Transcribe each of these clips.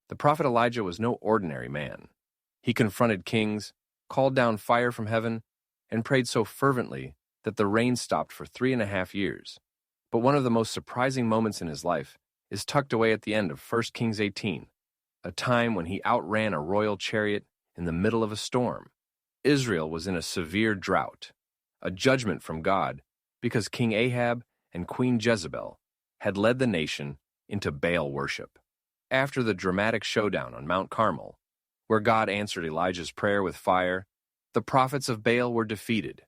The prophet Elijah was no ordinary man. He confronted kings, called down fire from heaven, and prayed so fervently that the rain stopped for 3.5 years. But one of the most surprising moments in his life is tucked away at the end of 1 Kings 18, a time when he outran a royal chariot in the middle of a storm. Israel was in a severe drought, a judgment from God, because King Ahab and Queen Jezebel had led the nation into Baal worship. After the dramatic showdown on Mount Carmel, where God answered Elijah's prayer with fire, the prophets of Baal were defeated.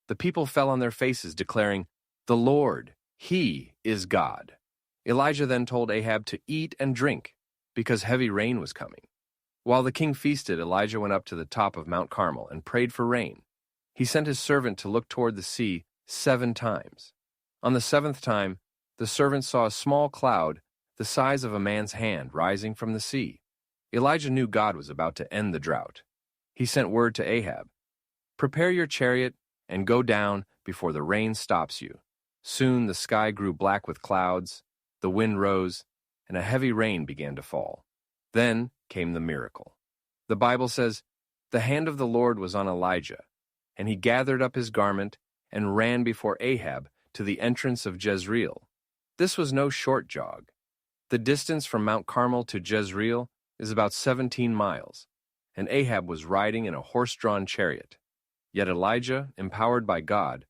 The people fell on their faces, declaring, "The Lord, He is God." Elijah then told Ahab to eat and drink, because heavy rain was coming. While the king feasted, Elijah went up to the top of Mount Carmel and prayed for rain. He sent his servant to look toward the sea 7 times. On the 7th time, the servant saw a small cloud the size of a man's hand rising from the sea. Elijah knew God was about to end the drought. He sent word to Ahab, "Prepare your chariot and go down before the rain stops you." Soon the sky grew black with clouds, the wind rose, and a heavy rain began to fall. Then came the miracle. The Bible says, "The hand of the Lord was on Elijah, and he gathered up his garment and ran before Ahab to the entrance of Jezreel." This was no short jog. The distance from Mount Carmel to Jezreel is about 17 miles, and Ahab was riding in a horse-drawn chariot. Yet Elijah, empowered by God,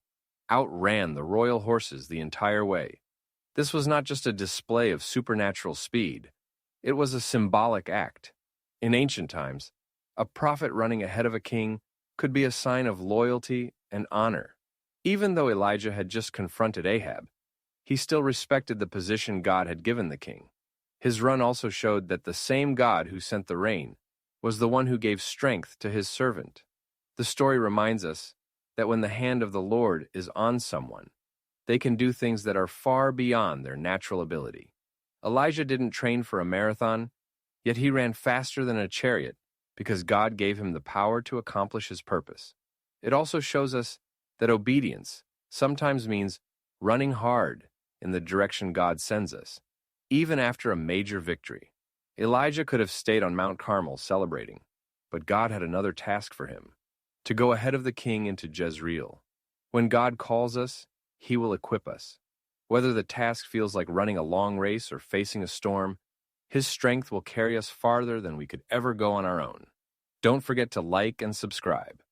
outran the royal horses the entire way. This was not just a display of supernatural speed, it was a symbolic act. In ancient times, a prophet running ahead of a king could be a sign of loyalty and honor. Even though Elijah had just confronted Ahab, he still respected the position God had given the king. His run also showed that the same God who sent the rain was the one who gave strength to his servant. The story reminds us that when the hand of the Lord is on someone, they can do things that are far beyond their natural ability. Elijah didn't train for a marathon, yet he ran faster than a chariot because God gave him the power to accomplish his purpose. It also shows us that obedience sometimes means running hard in the direction God sends us, even after a major victory. Elijah could have stayed on Mount Carmel celebrating, but God had another task for him, to go ahead of the king into Jezreel. When God calls us, He will equip us. Whether the task feels like running a long race or facing a storm, His strength will carry us farther than we could ever go on our own. Don't forget to like and subscribe.